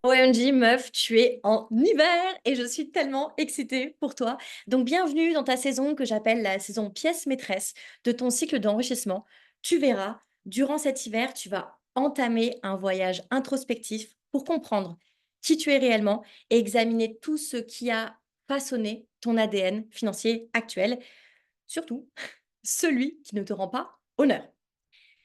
OMG, meuf, tu es en hiver et je suis tellement excitée pour toi. Donc, bienvenue dans ta saison que j'appelle la saison pièce maîtresse de ton cycle d'enrichissement. Tu verras, durant cet hiver, tu vas entamer un voyage introspectif pour comprendre qui tu es réellement et examiner tout ce qui a façonné ton ADN financier actuel, surtout celui qui ne te rend pas honneur.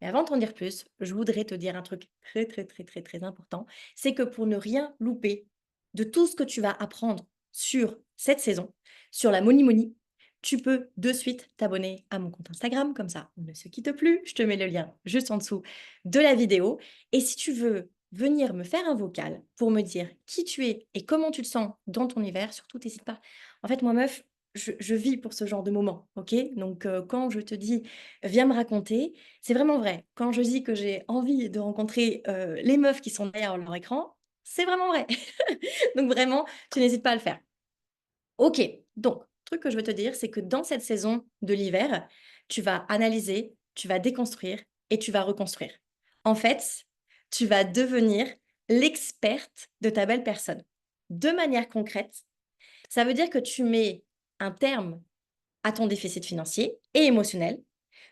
Mais avant de t'en dire plus, je voudrais te dire un truc très, très, très, très, très important. C'est que pour ne rien louper de tout ce que tu vas apprendre sur cette saison, sur la Money Money, tu peux de suite t'abonner à mon compte Instagram, comme ça on ne se quitte plus. Je te mets le lien juste en dessous de la vidéo. Et si tu veux venir me faire un vocal pour me dire qui tu es et comment tu te sens dans ton hiver, surtout n'hésite pas. En fait, moi, meuf, je vis pour ce genre de moment, ok. Donc, quand je te dis, viens me raconter, c'est vraiment vrai. Quand je dis que j'ai envie de rencontrer, les meufs qui sont derrière leur écran, c'est vraiment vrai. Donc vraiment, tu n'hésites pas à le faire. OK, donc truc que je veux te dire, c'est que dans cette saison de l'hiver, tu vas analyser, tu vas déconstruire et tu vas reconstruire. En fait, tu vas devenir l'experte de ta belle personne. De manière concrète, ça veut dire que tu mets un terme à ton déficit financier et émotionnel,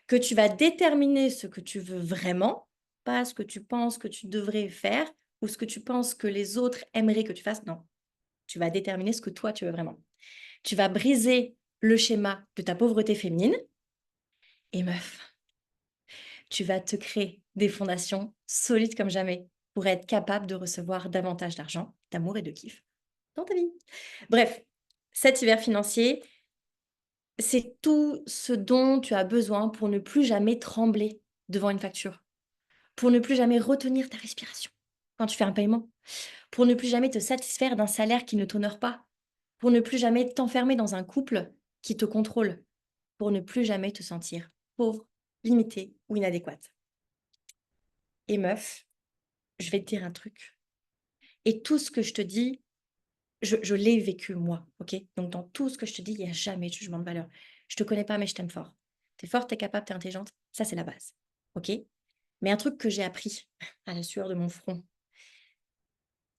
que tu vas déterminer ce que tu veux vraiment, pas ce que tu penses que tu devrais faire ou ce que tu penses que les autres aimeraient que tu fasses. Non, tu vas déterminer ce que toi tu veux vraiment. Tu vas briser le schéma de ta pauvreté féminine et meuf, tu vas te créer des fondations solides comme jamais pour être capable de recevoir davantage d'argent, d'amour et de kiff dans ta vie. Bref, cet hiver financier, c'est tout ce dont tu as besoin pour ne plus jamais trembler devant une facture, pour ne plus jamais retenir ta respiration quand tu fais un paiement, pour ne plus jamais te satisfaire d'un salaire qui ne t'honore pas, pour ne plus jamais t'enfermer dans un couple qui te contrôle, pour ne plus jamais te sentir pauvre, limitée ou inadéquate. Et meuf, je vais te dire un truc. Et tout ce que je te dis, je l'ai vécu moi, ok. Donc dans tout ce que je te dis, il n'y a jamais de jugement de valeur. Je te connais pas, mais je t'aime fort. T'es forte, t'es capable, t'es intelligente. Ça, c'est la base, ok. Mais un truc que j'ai appris à la sueur de mon front,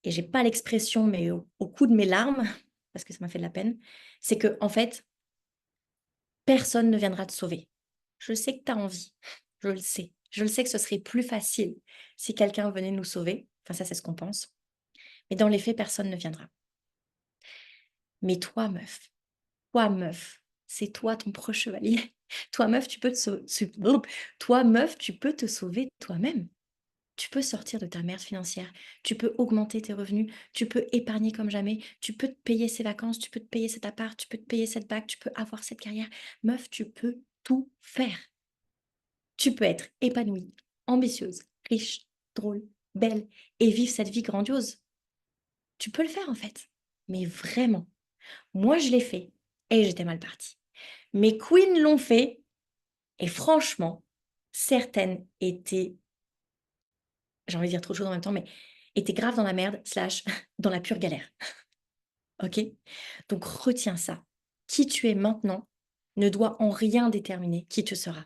et j'ai pas l'expression, mais au coup de mes larmes, parce que ça m'a fait de la peine, c'est que en fait, personne ne viendra te sauver. Je sais que tu as envie, je le sais. Je le sais que ce serait plus facile si quelqu'un venait nous sauver. Enfin, ça, c'est ce qu'on pense. Mais dans les faits, personne ne viendra. Mais toi, meuf, c'est toi ton proche chevalier. Toi, meuf, tu peux toi, meuf, tu peux te sauver toi-même. Tu peux sortir de ta merde financière, tu peux augmenter tes revenus, tu peux épargner comme jamais, tu peux te payer ces vacances, tu peux te payer cet appart, tu peux te payer cette bague, tu peux avoir cette carrière. Meuf, tu peux tout faire. Tu peux être épanouie, ambitieuse, riche, drôle, belle et vivre cette vie grandiose. Tu peux le faire en fait. Mais vraiment, moi je l'ai fait et j'étais mal partie. Mes queens l'ont fait et franchement, certaines étaient, j'ai envie de dire trop de choses en même temps, mais étaient grave dans la merde, slash, dans la pure galère. Ok. Donc retiens ça. Qui tu es maintenant ne doit en rien déterminer qui tu seras.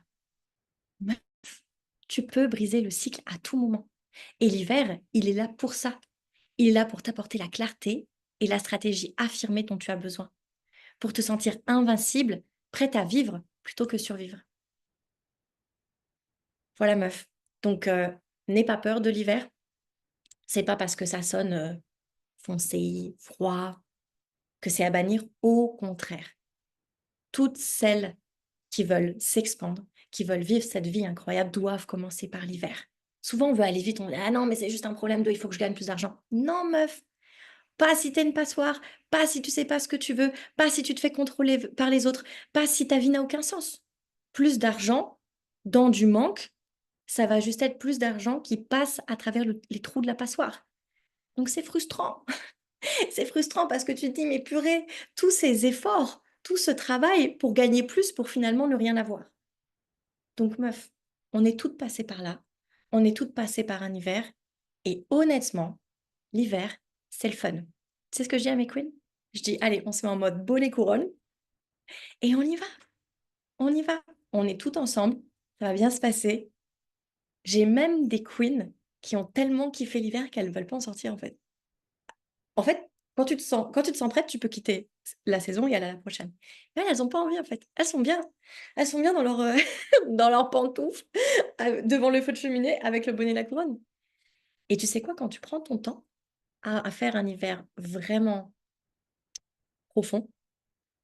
Meuf, tu peux briser le cycle à tout moment. Et l'hiver, il est là pour ça. Il est là pour t'apporter la clarté et la stratégie affirmée dont tu as besoin, pour te sentir invincible, prête à vivre plutôt que survivre. Voilà, meuf. Donc, n'aie pas peur de l'hiver. C'est pas parce que ça sonne foncé, froid, que c'est à bannir. Au contraire, toutes celles qui veulent s'expandre, qui veulent vivre cette vie incroyable, doivent commencer par l'hiver. Souvent, on veut aller vite, on dit ah non, mais c'est juste un problème de il faut que je gagne plus d'argent. Non, meuf, pas si t'es une passoire, pas si tu sais pas ce que tu veux, pas si tu te fais contrôler par les autres, pas si ta vie n'a aucun sens. Plus d'argent dans du manque, ça va juste être plus d'argent qui passe à travers les trous de la passoire. Donc c'est frustrant. C'est frustrant parce que tu te dis, mais purée, tous ces efforts, tout ce travail pour gagner plus pour finalement ne rien avoir. Donc meuf, on est toutes passées par là. On est toutes passées par un hiver. Et honnêtement, l'hiver, c'est le fun. C'est ce que je dis à mes queens. Je dis, allez, on se met en mode bonnet couronne et on y va. On y va. On est toutes ensemble. Ça va bien se passer. J'ai même des queens qui ont tellement kiffé l'hiver qu'elles ne veulent pas en sortir en fait. En fait, quand tu te sens prête, tu peux quitter la saison et aller à la prochaine. Mais elles ont pas envie, en fait. Elles sont bien dans leur, dans leurs pantoufles, devant le feu de cheminée avec le bonnet et la couronne. Et tu sais quoi? Quand tu prends ton temps à faire un hiver vraiment profond,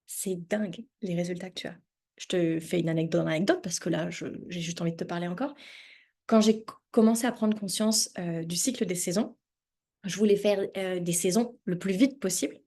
c'est dingue les résultats que tu as. Je te fais une anecdote dans l'anecdote parce que là, j'ai juste envie de te parler encore. Quand j'ai commencé à prendre conscience, du cycle des saisons, je voulais faire, des saisons le plus vite possible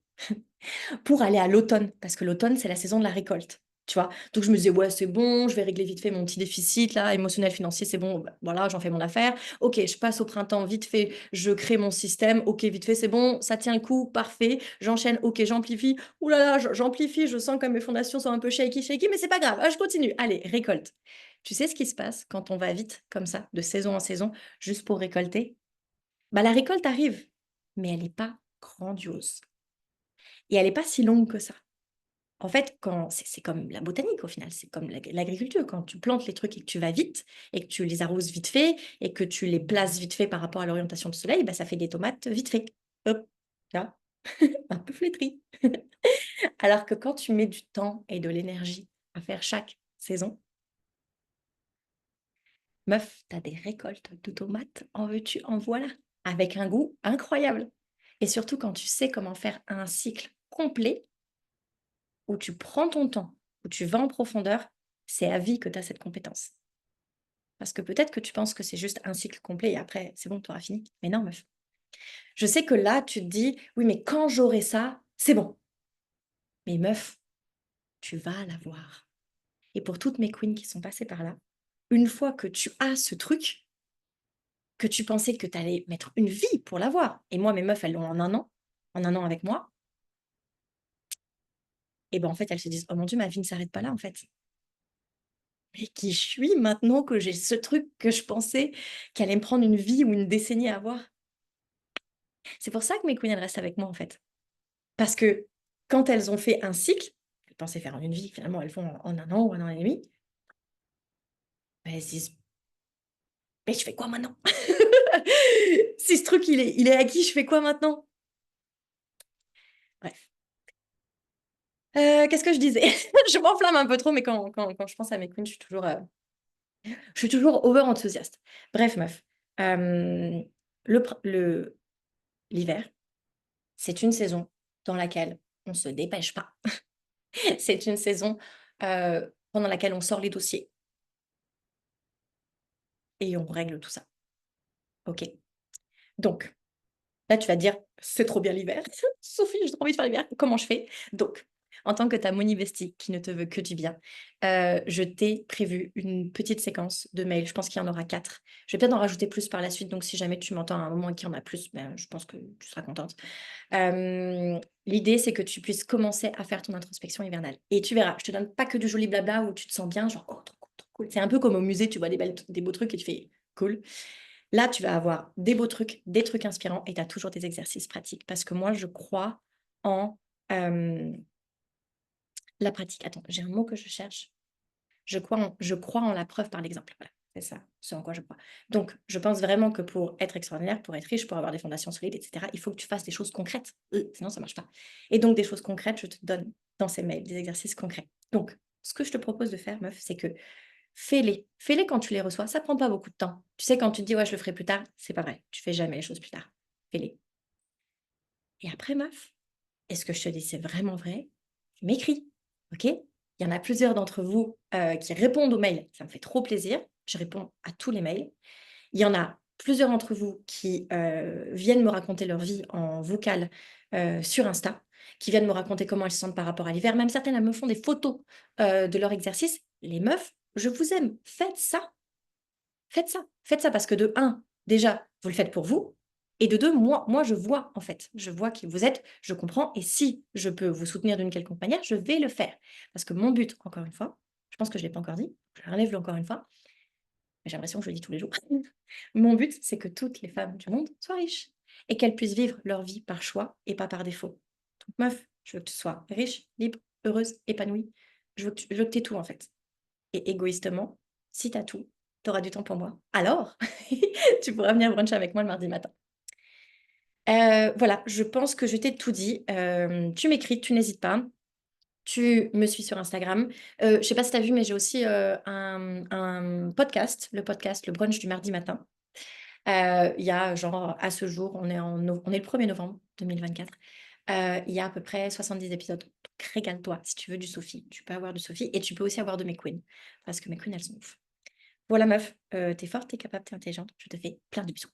pour aller à l'automne, parce que l'automne, c'est la saison de la récolte, tu vois? Donc je me disais: «Ouais, c'est bon, je vais régler vite fait mon petit déficit là, émotionnel, financier, c'est bon, bah, voilà, j'en fais mon affaire. OK, je passe au printemps, vite fait, je crée mon système. OK, vite fait, c'est bon, ça tient le coup, parfait. J'enchaîne, OK, j'amplifie. Ouh là là, j'amplifie, je sens que mes fondations sont un peu shaky, shaky, mais c'est pas grave, ah, je continue. Allez, récolte». Tu sais ce qui se passe quand on va vite comme ça, de saison en saison, juste pour récolter? Bah, la récolte arrive, mais elle est pas grandiose et elle est pas si longue que ça. En fait, quand c'est comme la botanique au final, c'est comme l'agriculture. Quand tu plantes les trucs et que tu vas vite et que tu les arroses vite fait et que tu les places vite fait par rapport à l'orientation du soleil, bah, ça fait des tomates vite fait. Hop, tu vois? Un peu flétries. Alors que quand tu mets du temps et de l'énergie à faire chaque saison, meuf, tu as des récoltes de tomates, en veux-tu, en voilà, avec un goût incroyable. Et surtout quand tu sais comment faire un cycle complet où tu prends ton temps, où tu vas en profondeur, c'est à vie que tu as cette compétence. Parce que peut-être que tu penses que c'est juste un cycle complet et après, c'est bon, tu auras fini. Mais non, meuf. Je sais que là, tu te dis, oui, mais quand j'aurai ça, c'est bon. Mais meuf, tu vas l'avoir. Et pour toutes mes queens qui sont passées par là, une fois que tu as ce truc, que tu pensais que tu allais mettre une vie pour l'avoir, et moi, mes meufs, elles l'ont en un an avec moi, et ben en fait, elles se disent, oh mon Dieu, ma vie ne s'arrête pas là, en fait. Mais qui je suis maintenant que j'ai ce truc que je pensais qu'elle allait me prendre une vie ou une décennie à avoir? C'est pour ça que mes queens, elles restent avec moi, en fait. Parce que quand elles ont fait un cycle, elles pensaient faire en une vie, finalement, elles font en 1 an ou 1 an et demi, bah, elles se disent: «Mais je fais quoi maintenant? Si ce truc, il est acquis, je fais quoi maintenant?» Bref. Qu'est-ce que je disais? Je m'enflamme un peu trop, mais quand je pense à mes queens, je suis toujours over enthousiaste. Bref, meuf, hem, l'hiver, c'est une saison dans laquelle on se dépêche pas. C'est une saison, pendant laquelle on sort les dossiers et on règle tout ça, OK? Donc là, tu vas te dire: «C'est trop bien l'hiver. Sophie, j'ai trop envie de faire l'hiver, comment je fais?» Donc, en tant que ta Money bestie qui ne te veut que du bien, je t'ai prévu une petite séquence de mails. Je pense qu'il y en aura 4. Je vais peut-être en rajouter plus par la suite, donc si jamais tu m'entends à un moment et qu'il y en a plus, ben, je pense que tu seras contente. L'idée, c'est que tu puisses commencer à faire ton introspection hivernale et tu verras, je te donne pas que du joli blabla où tu te sens bien, genre: «Oh trop cool, trop cool». C'est un peu comme au musée, tu vois des beaux trucs et tu fais: «Cool». Là, tu vas avoir des beaux trucs, des trucs inspirants et tu as toujours des exercices pratiques parce que moi, je crois en, la pratique. Attends, j'ai un mot que je cherche. Je crois en la preuve par l'exemple. Voilà, c'est ça, ce en quoi je crois. Donc, je pense vraiment que pour être extraordinaire, pour être riche, pour avoir des fondations solides et cetera, il faut que tu fasses des choses concrètes. Sinon ça marche pas. Et donc des choses concrètes, je te donne dans ces mails des exercices concrets. Donc, ce que je te propose de faire, meuf, c'est que fais-les. Fais-les quand tu les reçois. Ça prend pas beaucoup de temps. Tu sais, quand tu te dis: «Ouais, je le ferai plus tard», c'est pas vrai. Tu fais jamais les choses plus tard. Fais-les. Et après, meuf, et ce que je te dis, c'est vraiment vrai, tu m'écris, OK? Il y en a plusieurs d'entre vous, qui répondent aux mails. Ça me fait trop plaisir. Je réponds à tous les mails. Il y en a plusieurs d'entre vous qui, viennent me raconter leur vie en vocal, sur Insta, qui viennent me raconter comment elles se sentent par rapport à l'hiver. Même certaines, elles me font des photos, de leur exercice. Les meufs, je vous aime, faites ça. Faites ça. Faites ça parce que de un, déjà, vous le faites pour vous et de 2, moi je vois en fait. Je vois qui vous êtes, je comprends et si je peux vous soutenir d'une quelconque manière, je vais le faire. Parce que mon but, encore une fois, je pense que je ne l'ai pas encore dit, je relève encore une fois, mais j'ai l'impression que je le dis tous les jours. Mon but, c'est que toutes les femmes du monde soient riches et qu'elles puissent vivre leur vie par choix et pas par défaut. Donc meuf, je veux que tu sois riche, libre, heureuse, épanouie. Je veux que tu aies tout en fait. Et égoïstement, si tu as tout, tu auras du temps pour moi. Alors, tu pourras venir bruncher avec moi le mardi matin. Voilà, je pense que je t'ai tout dit. Tu m'écris, tu n'hésites pas. Tu me suis sur Instagram. Je sais pas si tu as vu, mais j'ai aussi, un podcast, le brunch du mardi matin. Il y a genre à ce jour, on est le 1er novembre 2024. Il y a à peu près 70 épisodes. Donc régale-toi. Si tu veux du Sophie, tu peux avoir du Sophie et tu peux aussi avoir de mes queens, parce que mes queens, elles sont ouf. Voilà meuf, tu forte, t'es capable, t'es intelligente. Je te fais plein de bisous.